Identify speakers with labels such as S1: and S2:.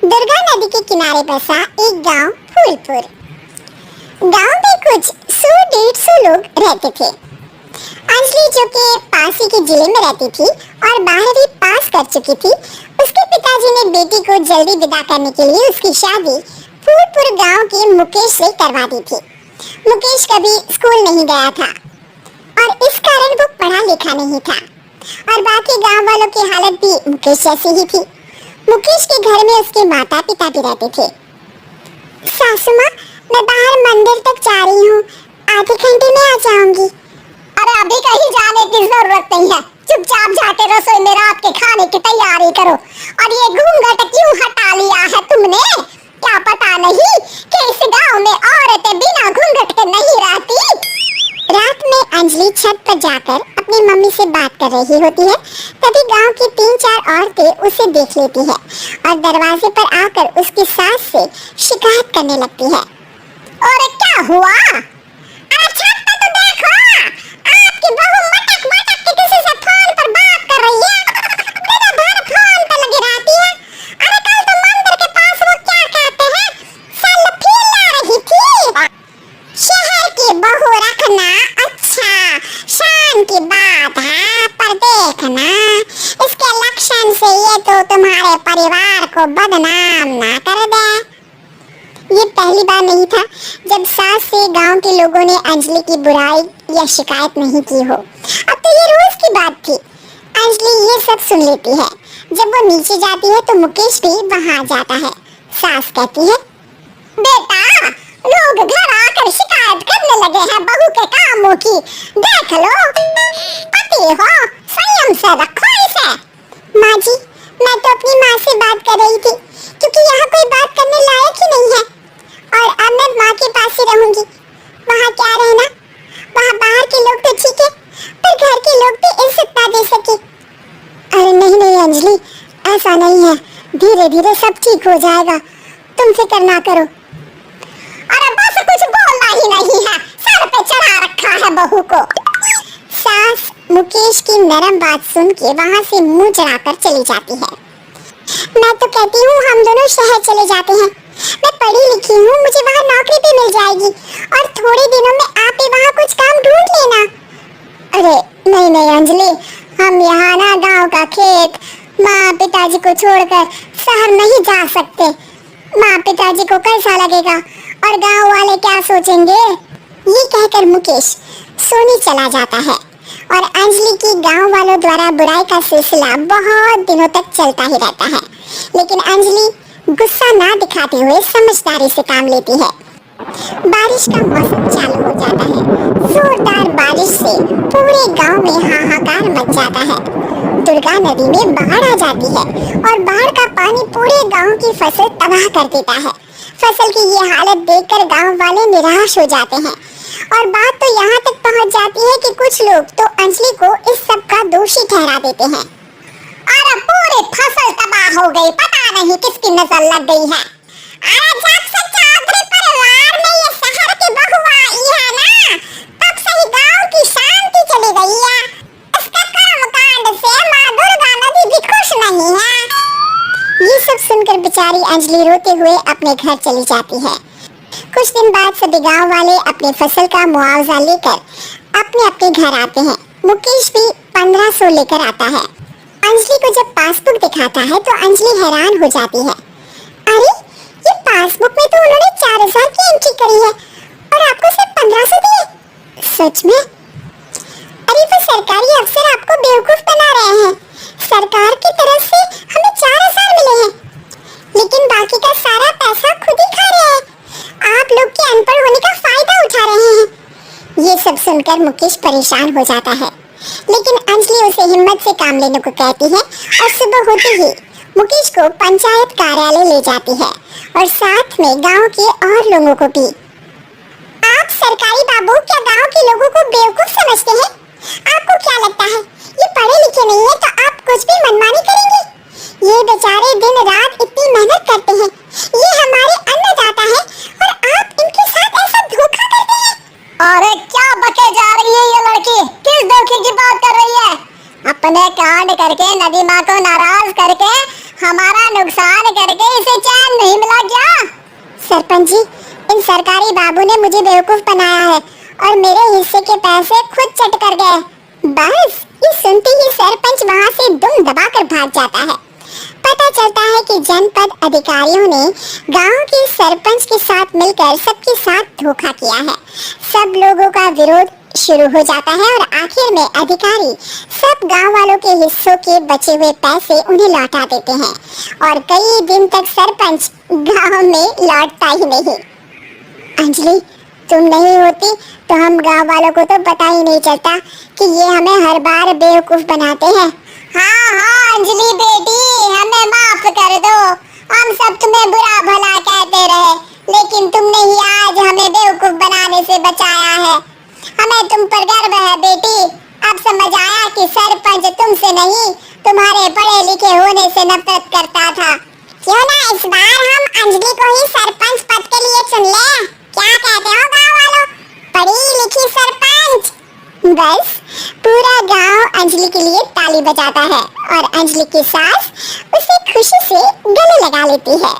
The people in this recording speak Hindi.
S1: दुर्गा नदी के किनारे बसा एक गांव फूलपुर। गांव में कुछ 100-150 लोग रहते थे। अंजलि, जो कि पास ही के जिले में रहती थी और 12वीं पास कर चुकी थी, उसके पिताजी ने बेटी को जल्दी विदा करने के लिए उसकी शादी फूलपुर गांव के मुकेश से करवा दी थी। मुकेश कभी स्कूल नहीं गया था और इस कारण वो पढ़ा लिखा नहीं था और बाकी गांव वालों की हालत भी मुकेश जैसी ही थी। मुकेश के घर में उसके माता पिता भी रहते थे। सासू माँ, मैं बाहर मंदिर तक जा रही हूँ, आधे घंटे में आ जाऊंगी।
S2: अरे अभी कहीं जाने की जरूरत नहीं है, चुपचाप जाके रसोई में रात के खाने की तैयारी करो। और ये घूंघट क्यों हटा लिया है तुमने? क्या पता नहीं कि इस गांव में औरतें बिना घूंघट के नहीं रहती।
S1: रात में अंजलि छत पर जाकर अपनी मम्मी से बात कर रही होती है, तभी गांव की 3-4 औरतें उसे देख लेती है और दरवाजे पर आकर उसकी सास से शिकायत करने लगती है।
S2: और क्या हुआ? अरे छत पे तो देखो, आपकी बहू मटक मटक के किसी से फोन पर बात कर रही है। दिन भर फोन पे लगी रहती है। अरे कल तो मंदिर के पास वो क्या कहते हैं, सेल्फी ला रही थी।
S1: शहर की बहू रखना अच्छा शान की बात है, पर देखना इसके लक्षण से ये तो तुम्हारे परिवार को बदनाम ना कर दे। ये पहली बार नहीं था जब सास से गांव के लोगों ने अंजलि की बुराई या शिकायत नहीं की हो। अब तो ये रोज की बात थी। अंजलि ये सब सुन लेती है। जब वो नीचे जाती है तो मुकेश भी वहां जाता है। सास कहती है,
S2: बेटा, लोग घर आकर शिकायत करने लगे हैं बहू के कामों की। देख लो, पति हो, संयम से रखो इसे।
S1: माँ जी, मैं तो अपनी माँ से बात कर रही थी क्योंकि यहाँ कोई बात करने लायक ही नहीं है और अब मैं माँ के पास ही रहूंगी। वहाँ क्या रहना, वहाँ बाहर के लोग तो ठीक है पर घर के लोग तो इज्जत ना दे सके। अरे नहीं नहीं अंजलि, ऐसा नहीं है, धीरे धीरे सब ठीक हो जाएगा, तुम फिक्र ना करो।
S2: अरे बस कुछ बोलना ही नहीं है, सर पे चढ़ा रखा है बहू को।
S1: सास मुकेश की नरम बात सुन के वहाँ से मुंह चढ़ाकर चली जाती है। मैं तो कहती हूँ हम दोनों शहर चले जाते हैं। मैं पढ़ी लिखी हूँ, मुझे वहाँ नौकरी भी मिल जाएगी और थोड़े दिनों में आप भी वहाँ कुछ काम ढूंढ लेना। अरे नहीं नहीं अंजलि, हम यहाँ ना गांव का खेत, माँ पिताजी को छोड़कर शहर नहीं जा सकते। माँ पिताजी को कैसा लगेगा और गांव वाले क्या सोचेंगे। ये कहकर मुकेश सोने चला जाता है और अंजलि की गांव वालों द्वारा बुराई का सिलसिला बहुत दिनों तक चलता ही रहता है। लेकिन अंजलि गुस्सा ना दिखाते हुए समझदारी से काम लेती है। बारिश का मौसम चालू हो जाता है। जोरदार बारिश से पूरे गांव में हाहाकार मच जाता है। दुर्गा नदी में बाढ़ आ जाती है और बाढ़ का पानी पूरे गांव की फसल तबाह कर देता है। फसल की ये हालत देखकर गांव वाले निराश हो जाते हैं और बात तो यहाँ तक पहुँच जाती है कि कुछ लोग तो अंजलि को इस सब का दोषी ठहरा देते हैं।
S2: अरे पूरी फसल तबाह हो गई, पता नहीं किसकी नजर लग गई है। अरे जब से चौधरी परिवार में ये शहर की बहू आई है ना, तब से ही गांव की शांति चली गई है। इसके कर्मकांड से माँ दुर्गा नदी भी खुश नहीं है।
S1: ये सब सुनकर बेचारी अंजलि रोते हुए अपने घर चली जाती है। कुछ दिन बाद सभी गांव वाले अपनी फसल का मुआवजा लेकर अपने अपने घर आते हैं। मुकेश भी 1500 लेकर आता है। अंजलि को जब पासबुक दिखाता है तो अंजलि हैरान हो जाती है। अरे ये पासबुक में तो उन्होंने 4000 की एंट्री करी है और आपको सिर्फ 1500 दिए। सच में? अरे वो सरकारी अफसर आपको बेवकूफ बना रहे हैं। सरकार की तरफ से हमें 4000 मिले हैं लेकिन बाकी का सारा पैसा खुद ही खा रहे हैं। आप लोग के अनपढ़ होने का फायदा उठा रहे हैं। ये सब सुनकर मुकेश परेशान हो जाता है लेकिन अंजलि उसे हिम्मत से काम लेने को कहती है और सुबह होते ही मुकेश को पंचायत कार्यालय ले जाती है और साथ में गांव के और लोगों को भी। आप सरकारी बाबू क्या गांव के लोगों को बेवकूफ समझते हैं? आपको क्या लगता है ये पढ़े लिखे नहीं है तो आप कुछ भी मनमानी करेंगे? ये बेचारे दिन रात इतनी मेहनत करते हैं, ये हमारे अन्नदाता है और आप इनके साथ ऐसा धोखा करते हैं।
S2: अरे क्या बके जा रही है ये लड़की, किस धोखे की बात कर रही है? अपने कांड करके नदी माँ को नाराज करके हमारा नुकसान करके इसे चैन नहीं मिला क्या?
S1: सरपंच जी, इन सरकारी बाबू ने मुझे बेवकूफ बनाया है और मेरे हिस्से के पैसे खुद चट कर गए। बस ये सुनते ही सरपंच वहाँ से दुम दबाकर भाग जाता है। पता चलता है कि जनपद अधिकारियों ने गांव के सरपंच के साथ मिलकर सबके साथ धोखा किया है। सब लोगों का विरोध शुरू हो जाता है और आखिर में अधिकारी सब गांव वालों के हिस्सों के बचे हुए पैसे उन्हें लौटा देते हैं और कई दिन तक सरपंच गांव में लौटता ही नहीं। अंजलि, तुम नहीं होती तो हम गांव वालों को तो पता ही नहीं चलता कि ये हमें हर बार बेवकूफ बनाते हैं।
S2: हाँ अंजलि बेटी, हमें माफ कर दो। हम सब तुम्हें बुरा भला कहते रहे, लेकिन तुमने ही आज हमें बेवकूफ बनाने से बचाया है। हमें तुम पर गर्व है बेटी। अब समझ आया कि सरपंच तुमसे नहीं, तुम्हारे पढ़े लिखे होने से नफरत करता था।
S1: क्यों ना इस बार हम अंजलि को ही सरपंच पद के लिए चुन ले? क्या कहते हो गांव वालों? पढ़ी लिखी सरपंच। बस पूरा गांव अंजलि के लिए ताली बजाता है और अंजलि की सास उसे खुशी से गले लगा लेती है।